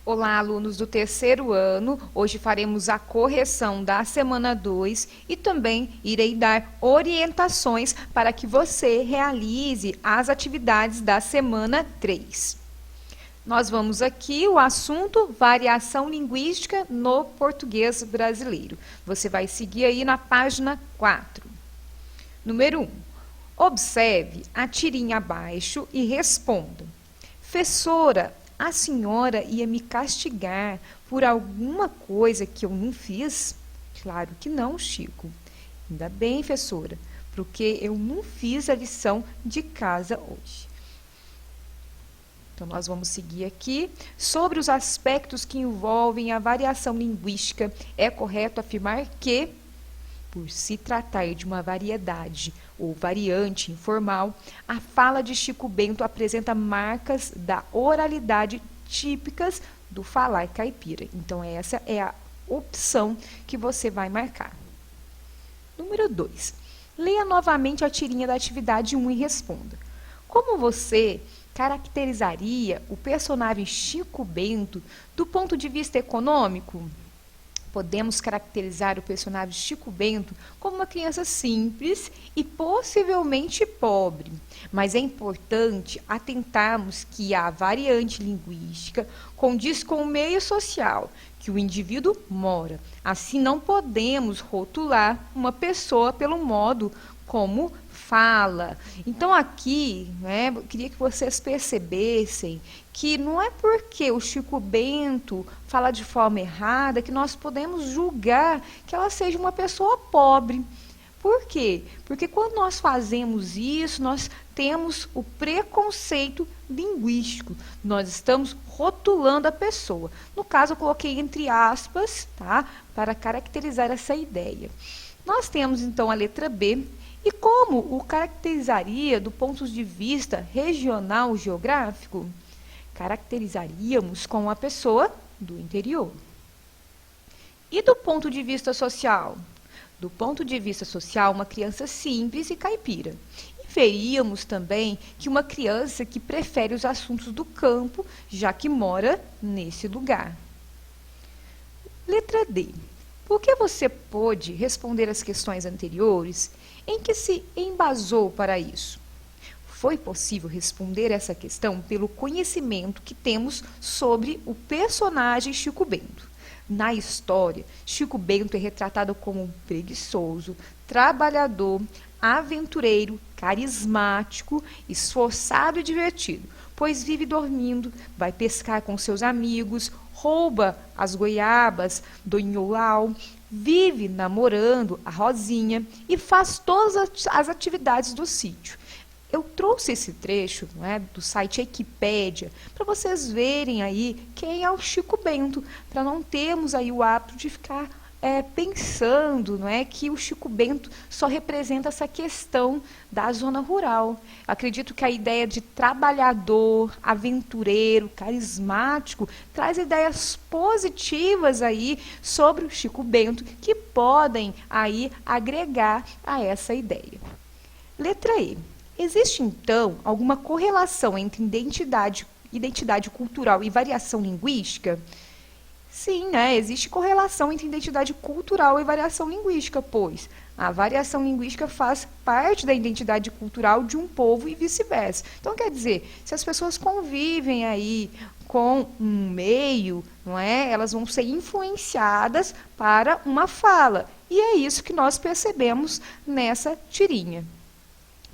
Olá, alunos do terceiro ano. Hoje faremos a correção da semana 2 e também irei dar orientações para que você realize as atividades da semana 3. Nós vamos aqui o assunto variação linguística no português brasileiro. Você vai seguir aí na página 4. Número 1. Observe a tirinha abaixo e responda. Professora, a senhora ia me castigar por alguma coisa que eu não fiz? Claro que não, Chico. Ainda bem, professora, porque eu não fiz a lição de casa hoje. Então, nós vamos seguir aqui. Sobre os aspectos que envolvem a variação linguística, é correto afirmar que, por se tratar de uma variedade ou variante informal, a fala de Chico Bento apresenta marcas da oralidade típicas do falar caipira. Então, essa é a opção que você vai marcar. Número 2. Leia novamente a tirinha da atividade 1 e responda. Como você caracterizaria o personagem Chico Bento do ponto de vista econômico? Podemos caracterizar o personagem Chico Bento como uma criança simples e possivelmente pobre, mas é importante atentarmos que a variante linguística condiz com o meio social que o indivíduo mora. Assim, não podemos rotular uma pessoa pelo modo como fala. Então, aqui, eu queria que vocês percebessem que não é porque o Chico Bento fala de forma errada que nós podemos julgar que ela seja uma pessoa pobre. Por quê? Porque quando nós fazemos isso, nós temos o preconceito linguístico. Nós estamos rotulando a pessoa. No caso, eu coloquei entre aspas, tá? Para caracterizar essa ideia. Nós temos, então, a letra B. E como o caracterizaria do ponto de vista regional geográfico? Caracterizaríamos com uma pessoa do interior. E do ponto de vista social? Do ponto de vista social, uma criança simples e caipira. E veríamos também que uma criança que prefere os assuntos do campo, já que mora nesse lugar. Letra D. Por que você pôde responder as questões anteriores? Em que se embasou para isso? Foi possível responder essa questão pelo conhecimento que temos sobre o personagem Chico Bento. Na história, Chico Bento é retratado como um preguiçoso, trabalhador, aventureiro, carismático, esforçado e divertido, pois vive dormindo, vai pescar com seus amigos, rouba as goiabas do Inholau, vive namorando a Rosinha e faz todas as atividades do sítio. Eu trouxe esse trecho do site Wikipédia para vocês verem aí quem é o Chico Bento, para não termos aí o hábito de ficar pensando que o Chico Bento só representa essa questão da zona rural. Acredito que a ideia de trabalhador, aventureiro, carismático, traz ideias positivas aí sobre o Chico Bento que podem aí agregar a essa ideia. Letra E. Existe, então, alguma correlação entre identidade cultural e variação linguística? Sim, existe correlação entre identidade cultural e variação linguística, pois a variação linguística faz parte da identidade cultural de um povo e vice-versa. Então, quer dizer, se as pessoas convivem aí com um meio, elas vão ser influenciadas para uma fala. E é isso que nós percebemos nessa tirinha.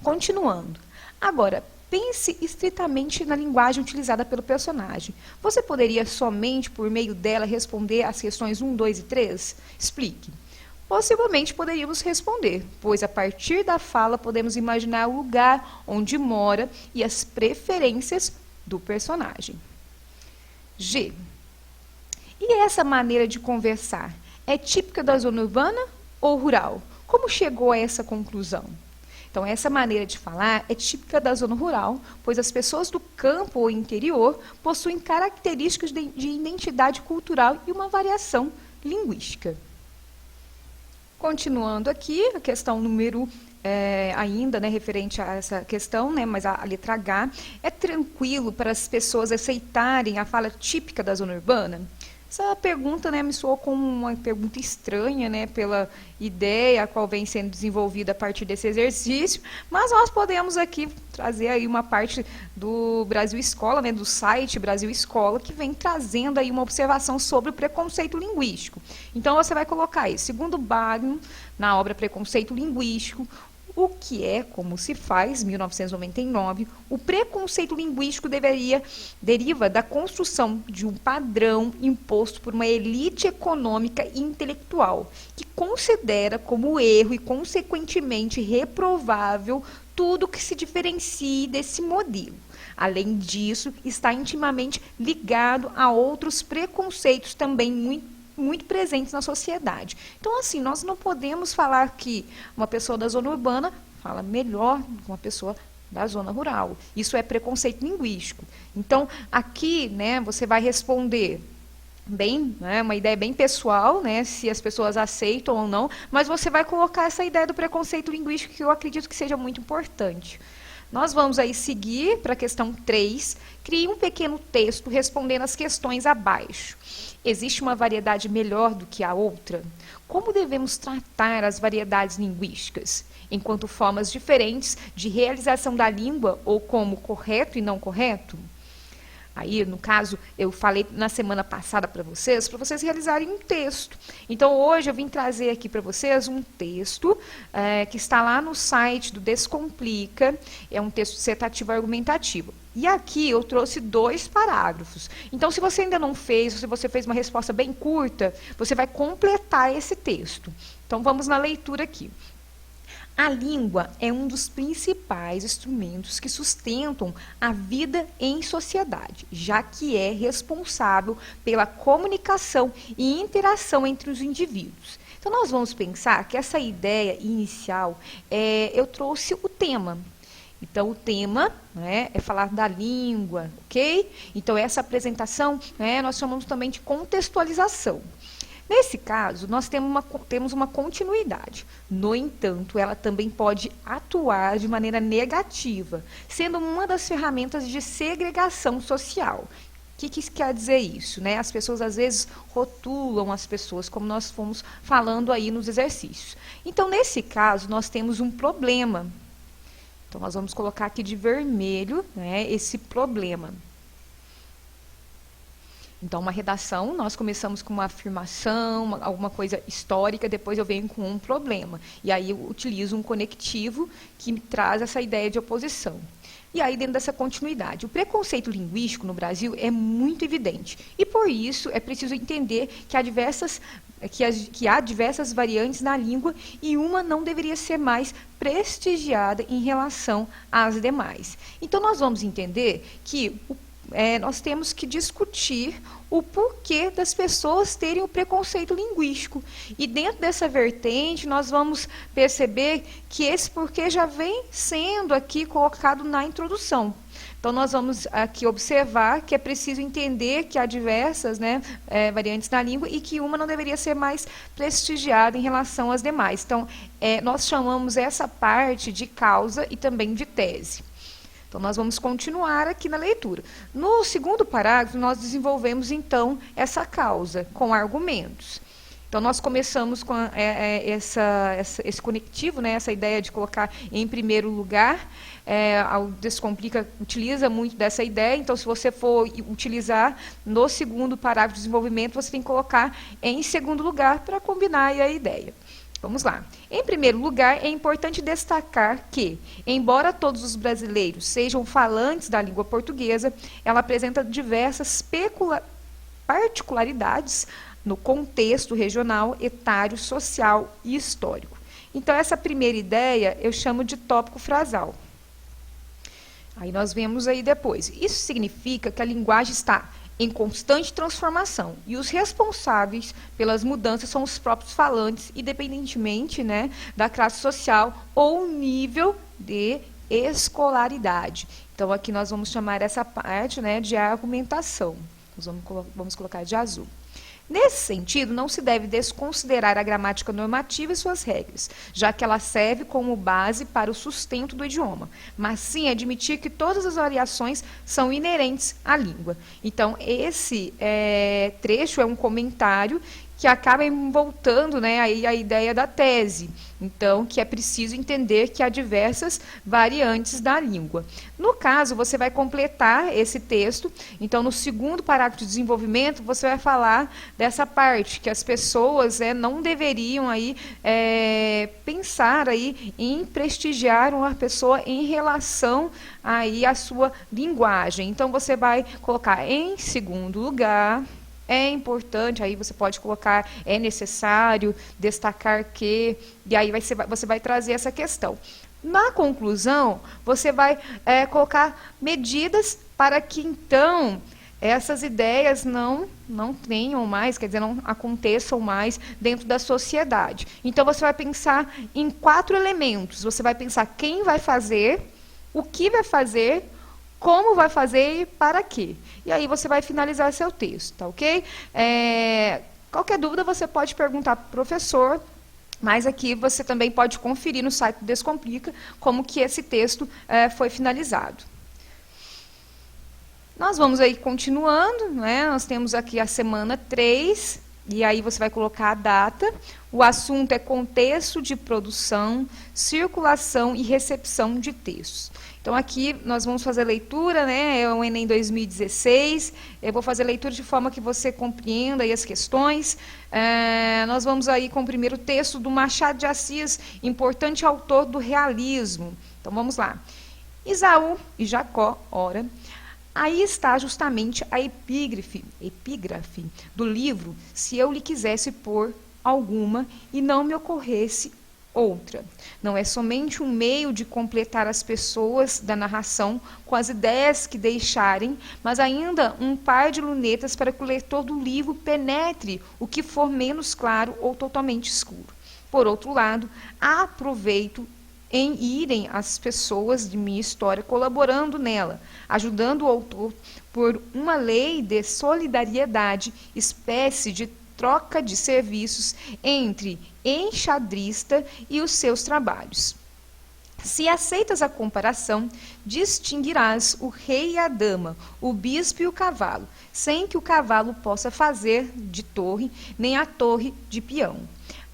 Continuando. Agora, pense estritamente na linguagem utilizada pelo personagem. Você poderia somente, por meio dela, responder às questões 1, 2 e 3? Explique. Possivelmente poderíamos responder, pois a partir da fala podemos imaginar o lugar onde mora e as preferências do personagem. G. E essa maneira de conversar é típica da zona urbana ou rural? Como chegou a essa conclusão? Então, essa maneira de falar é típica da zona rural, pois as pessoas do campo ou interior possuem características de identidade cultural e uma variação linguística. Continuando aqui, a questão número ainda, né, referente a essa questão, né, mas a letra H, é tranquilo para as pessoas aceitarem a fala típica da zona urbana? Essa pergunta, né, me soou como uma pergunta estranha, né, pela ideia a qual vem sendo desenvolvida a partir desse exercício, mas nós podemos aqui trazer aí uma parte do Brasil Escola, né, do site Brasil Escola, que vem trazendo aí uma observação sobre o preconceito linguístico. Então, você vai colocar aí, segundo Bagno, na obra Preconceito Linguístico, o que é, como se faz, 1999, o preconceito linguístico deriva da construção de um padrão imposto por uma elite econômica e intelectual, que considera como erro e, consequentemente, reprovável tudo que se diferencie desse modelo. Além disso, está intimamente ligado a outros preconceitos também muito presentes na sociedade. Então, assim, nós não podemos falar que uma pessoa da zona urbana fala melhor que uma pessoa da zona rural. Isso é preconceito linguístico. Então, aqui, né, você vai responder bem, né, uma ideia bem pessoal, né, se as pessoas aceitam ou não, mas você vai colocar essa ideia do preconceito linguístico, que eu acredito que seja muito importante. Nós vamos aí seguir para a questão 3, crie um pequeno texto respondendo as questões abaixo. Existe uma variedade melhor do que a outra? Como devemos tratar as variedades linguísticas? Enquanto formas diferentes de realização da língua ou como correto e não correto? Aí, no caso, eu falei na semana passada para vocês realizarem um texto. Então, hoje eu vim trazer aqui para vocês um texto que está lá no site do Descomplica, é um texto dissertativo argumentativo. E aqui eu trouxe 2 parágrafos. Então, se você ainda não fez, se você fez uma resposta bem curta, você vai completar esse texto. Então, vamos na leitura aqui. A língua é um dos principais instrumentos que sustentam a vida em sociedade, já que é responsável pela comunicação e interação entre os indivíduos. Então, nós vamos pensar que essa ideia inicial, eu trouxe o tema. Então, o tema, né, é falar da língua, ok? Então, essa apresentação, né, nós chamamos também de contextualização. Nesse caso, nós temos uma continuidade. No entanto, ela também pode atuar de maneira negativa, sendo uma das ferramentas de segregação social. O que quer dizer isso? Né? As pessoas, às vezes, rotulam as pessoas, como nós fomos falando aí nos exercícios. Então, nesse caso, nós temos um problema. Então, nós vamos colocar aqui de vermelho, né, esse problema. Então, uma redação, nós começamos com uma afirmação, alguma coisa histórica, depois eu venho com um problema. E aí eu utilizo um conectivo que me traz essa ideia de oposição. E aí, dentro dessa continuidade, o preconceito linguístico no Brasil é muito evidente. E, por isso, é preciso entender que há diversas variantes na língua e uma não deveria ser mais prestigiada em relação às demais. Então, nós vamos entender que nós temos que discutir o porquê das pessoas terem o preconceito linguístico. E dentro dessa vertente, nós vamos perceber que esse porquê já vem sendo aqui colocado na introdução. Então, nós vamos aqui observar que é preciso entender que há diversas, né, variantes na língua e que uma não deveria ser mais prestigiada em relação às demais. Então, nós chamamos essa parte de causa e também de tese. Então, nós vamos continuar aqui na leitura. No segundo parágrafo, nós desenvolvemos, então, essa causa com argumentos. Então, nós começamos com esse conectivo, né, essa ideia de colocar em primeiro lugar. O Descomplica utiliza muito dessa ideia. Então, se você for utilizar no segundo parágrafo de desenvolvimento, você tem que colocar em segundo lugar para combinar aí a ideia. Vamos lá. Em primeiro lugar, é importante destacar que, embora todos os brasileiros sejam falantes da língua portuguesa, ela apresenta diversas particularidades no contexto regional, etário, social e histórico. Então, essa primeira ideia eu chamo de tópico frasal. Aí nós vemos aí depois. Isso significa que a linguagem está em constante transformação, e os responsáveis pelas mudanças são os próprios falantes, independentemente, né, da classe social ou nível de escolaridade. Então, aqui nós vamos chamar essa parte, né, de argumentação. Nós vamos colocar de azul. Nesse sentido, não se deve desconsiderar a gramática normativa e suas regras, já que ela serve como base para o sustento do idioma, mas sim admitir que todas as variações são inerentes à língua. Então, esse trecho é um comentário que acaba envoltando, né, aí a ideia da tese. Então, que é preciso entender que há diversas variantes da língua. No caso, você vai completar esse texto. Então, no segundo parágrafo de desenvolvimento, você vai falar dessa parte, que as pessoas não deveriam aí, pensar aí em prestigiar uma pessoa em relação aí à sua linguagem. Então, você vai colocar em segundo lugar. É importante, aí você pode colocar, é necessário, destacar que, e aí você vai trazer essa questão. Na conclusão, você vai colocar medidas para que, então, essas ideias não tenham mais, quer dizer, não aconteçam mais dentro da sociedade. Então, você vai pensar em 4 elementos. Você vai pensar quem vai fazer, o que vai fazer, como vai fazer e para quê. E aí você vai finalizar seu texto, tá ok? Qualquer dúvida você pode perguntar para o professor, mas aqui você também pode conferir no site do Descomplica como que esse texto foi finalizado. Nós vamos aí continuando, né? Nós temos aqui a semana 3, e aí você vai colocar a data. O assunto é contexto de produção, circulação e recepção de textos. Então, aqui nós vamos fazer leitura, né? É o Enem 2016. Eu vou fazer leitura de forma que você compreenda aí as questões. Nós vamos aí com o primeiro texto do Machado de Assis, importante autor do realismo. Então, vamos lá. Esaú e Jacó, ora. Aí está justamente a epígrafe do livro, se eu lhe quisesse pôr alguma e não me ocorresse outra. Não é somente um meio de completar as pessoas da narração com as ideias que deixarem, mas ainda um par de lunetas para que o leitor do livro penetre o que for menos claro ou totalmente escuro. Por outro lado, há proveito em irem as pessoas de minha história colaborando nela, ajudando o autor por uma lei de solidariedade, espécie de troca de serviços entre enxadrista e os seus trabalhos. Se aceitas a comparação, distinguirás o rei e a dama, o bispo e o cavalo, sem que o cavalo possa fazer de torre, nem a torre de peão.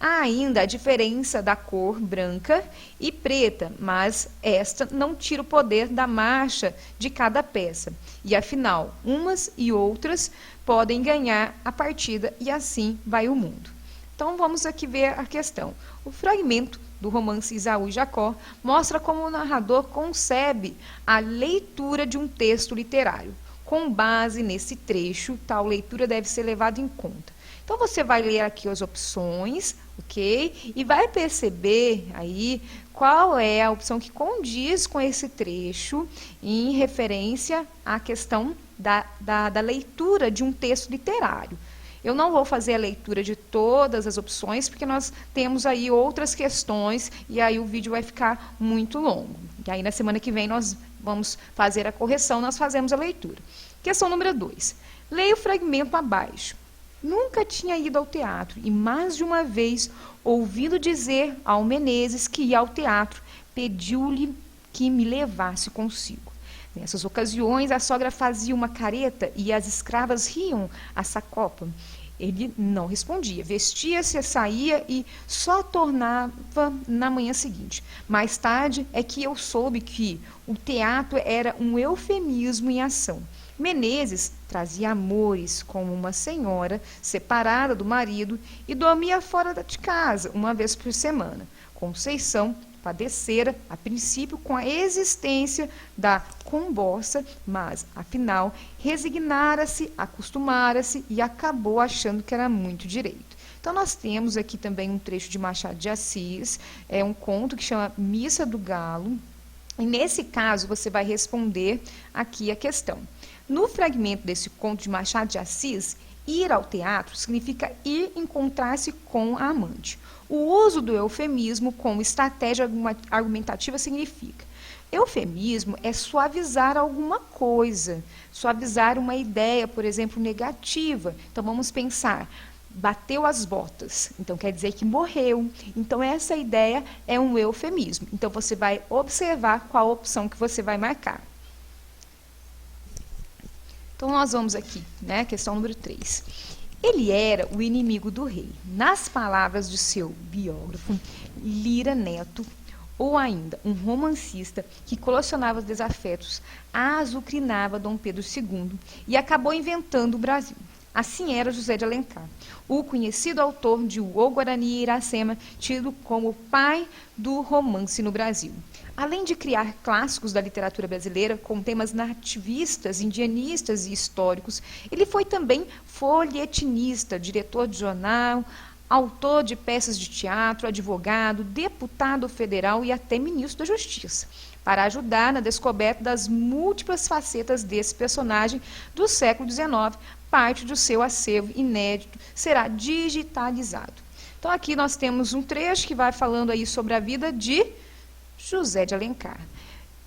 Há ainda a diferença da cor branca e preta, mas esta não tira o poder da marcha de cada peça. E afinal, umas e outras podem ganhar a partida e assim vai o mundo. Então vamos aqui ver a questão. O fragmento do romance Esaú e Jacó mostra como o narrador concebe a leitura de um texto literário. Com base nesse trecho, tal leitura deve ser levada em conta. Então, você vai ler aqui as opções, ok? E vai perceber aí qual é a opção que condiz com esse trecho em referência à questão da leitura de um texto literário. Eu não vou fazer a leitura de todas as opções, porque nós temos aí outras questões, e aí o vídeo vai ficar muito longo. E aí, na semana que vem, nós vamos fazer a correção, nós fazemos a leitura. Questão número 2. Leia o fragmento abaixo. Nunca tinha ido ao teatro e mais de uma vez, ouvindo dizer ao Menezes que ia ao teatro, pediu-lhe que me levasse consigo. Nessas ocasiões, a sogra fazia uma careta e as escravas riam a sacopa. Ele não respondia, vestia-se, saía e só tornava na manhã seguinte. Mais tarde é que eu soube que o teatro era um eufemismo em ação. Menezes trazia amores como uma senhora separada do marido e dormia fora de casa uma vez por semana. Conceição padecera, a princípio, com a existência da combossa, mas, afinal, resignara-se, acostumara-se e acabou achando que era muito direito. Então, nós temos aqui também um trecho de Machado de Assis, é um conto que chama Missa do Galo, e nesse caso você vai responder aqui a questão. No fragmento desse conto de Machado de Assis, ir ao teatro significa ir encontrar-se com a amante. O uso do eufemismo como estratégia argumentativa significa Eufemismo é suavizar alguma coisa, suavizar uma ideia, por exemplo, negativa. Então, vamos pensar, bateu as botas, então quer dizer que morreu. Então, essa ideia é um eufemismo. Então, você vai observar qual opção que você vai marcar. Então, nós vamos aqui, né? Questão número 3. Ele era o inimigo do rei. Nas palavras de seu biógrafo, Lira Neto, ou ainda um romancista que colecionava desafetos, azucrinava Dom Pedro II e acabou inventando o Brasil. Assim era José de Alencar, o conhecido autor de O Guarani e Iracema, tido como o pai do romance no Brasil. Além de criar clássicos da literatura brasileira com temas nativistas, indianistas e históricos, ele foi também folhetinista, diretor de jornal, autor de peças de teatro, advogado, deputado federal e até ministro da Justiça, para ajudar na descoberta das múltiplas facetas desse personagem do século XIX. Parte do seu acervo inédito será digitalizado. Então, aqui nós temos um trecho que vai falando aí sobre a vida de José de Alencar.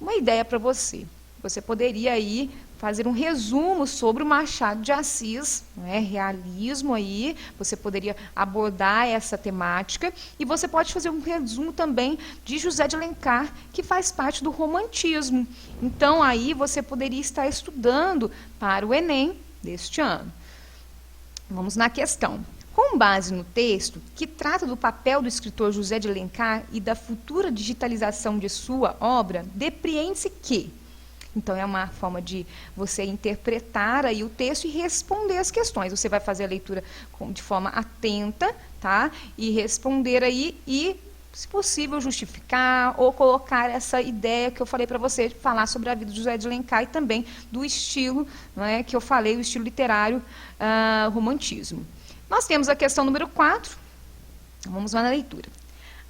Uma ideia para você. Você poderia aí fazer um resumo sobre o Machado de Assis, né, realismo aí, você poderia abordar essa temática, e você pode fazer um resumo também de José de Alencar, que faz parte do romantismo. Então, aí você poderia estar estudando para o Enem deste ano. Vamos na questão. Com base no texto, que trata do papel do escritor José de Alencar e da futura digitalização de sua obra, depreende-se que... Então, é uma forma de você interpretar aí o texto e responder as questões. Você vai fazer a leitura de forma atenta, tá? E responder aí e, se possível, justificar ou colocar essa ideia que eu falei para você, de falar sobre a vida de José de Alencar e também do estilo, não é, que eu falei, o estilo literário, romantismo. Nós temos a questão número 4. Vamos lá na leitura.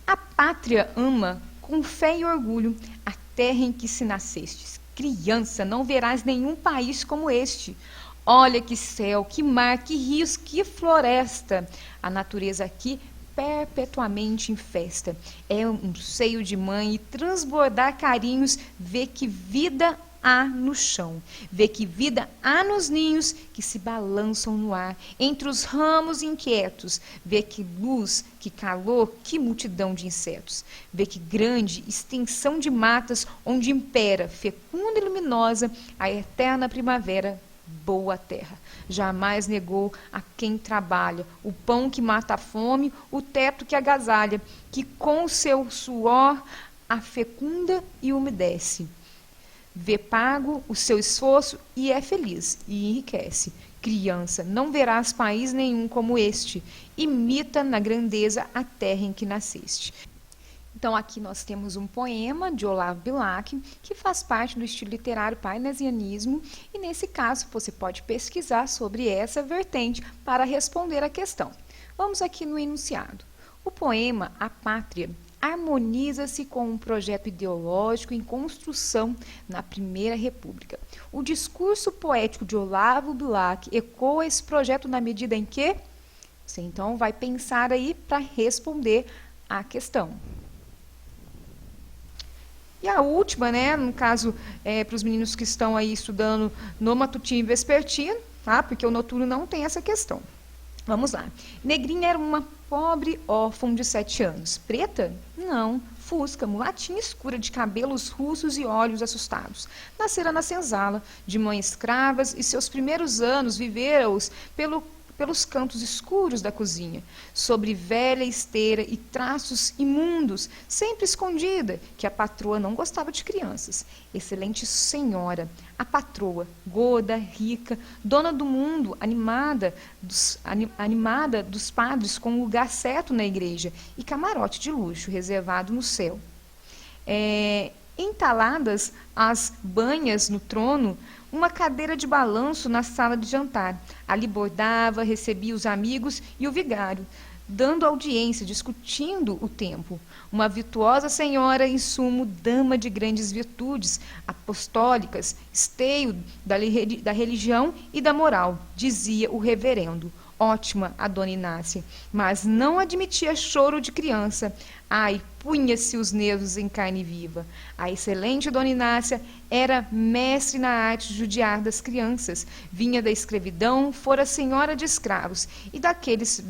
A pátria ama com fé e orgulho a terra em que se nascestes. Criança, não verás nenhum país como este. Olha que céu, que mar, que rios, que floresta. A natureza aqui perpetuamente em festa. É um seio de mãe e transbordar carinhos, vê que vida há no chão, vê que vida há nos ninhos que se balançam no ar, entre os ramos inquietos, vê que luz, que calor, que multidão de insetos, vê que grande extensão de matas onde impera, fecunda e luminosa, a eterna primavera, boa terra. Jamais negou a quem trabalha, o pão que mata a fome, o teto que agasalha, que com o seu suor a fecunda e umedece. Vê pago o seu esforço e é feliz, e enriquece. Criança, não verás país nenhum como este. Imita na grandeza a terra em que nasceste. Então, aqui nós temos um poema de Olavo Bilac, que faz parte do estilo literário parnasianismo, e nesse caso você pode pesquisar sobre essa vertente para responder a questão. Vamos aqui no enunciado. O poema A Pátria harmoniza-se com um projeto ideológico em construção na Primeira República. O discurso poético de Olavo Bilac ecoa esse projeto na medida em que você, então, vai pensar aí para responder à questão. E a última, né, no caso, para os meninos que estão aí estudando no matutino e vespertino, tá? Porque o noturno não tem essa questão. Vamos lá. Negrinha era uma pobre órfã de 7 anos. Preta? Não. Fusca, mulatinha escura, de cabelos russos e olhos assustados. Nascera na senzala, de mãe escravas, e seus primeiros anos vivera-os pelos cantos escuros da cozinha, sobre velha esteira e traços imundos, sempre escondida, que a patroa não gostava de crianças. Excelente senhora, a patroa, gorda, rica, dona do mundo, animada dos padres com um lugar certo na igreja e camarote de luxo reservado no céu. Entaladas as banhas no trono, uma cadeira de balanço na sala de jantar. Ali bordava, recebia os amigos e o vigário, dando audiência, discutindo o tempo. Uma virtuosa senhora, em sumo, dama de grandes virtudes, apostólicas, esteio da religião e da moral, dizia o reverendo. ótima a dona Inácia, mas não admitia choro de criança. Ai, punha-se os nervos em carne viva. A excelente dona Inácia era mestre na arte de judiar das crianças. Vinha da escravidão, fora senhora de escravos, e daqueles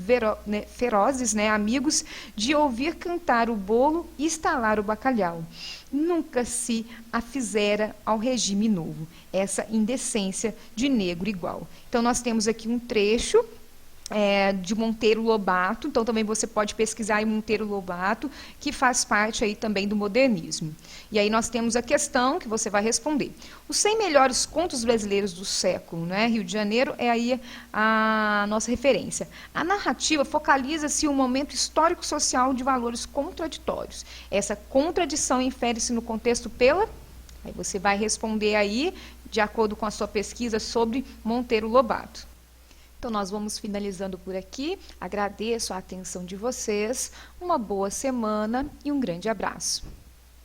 ferozes, amigos de ouvir cantar o bolo e estalar o bacalhau. Nunca se afizera ao regime novo, essa indecência de negro igual. Então, nós temos aqui um trecho de Monteiro Lobato, então também você pode pesquisar em Monteiro Lobato, que faz parte aí também do modernismo. E aí nós temos a questão que você vai responder. Os 100 melhores contos brasileiros do século, Rio de Janeiro é aí a nossa referência. A narrativa focaliza-se em um momento histórico-social de valores contraditórios. Essa contradição infere-se no contexto pela... Aí você vai responder aí, de acordo com a sua pesquisa sobre Monteiro Lobato. Então, nós vamos finalizando por aqui. Agradeço a atenção de vocês, uma boa semana e um grande abraço.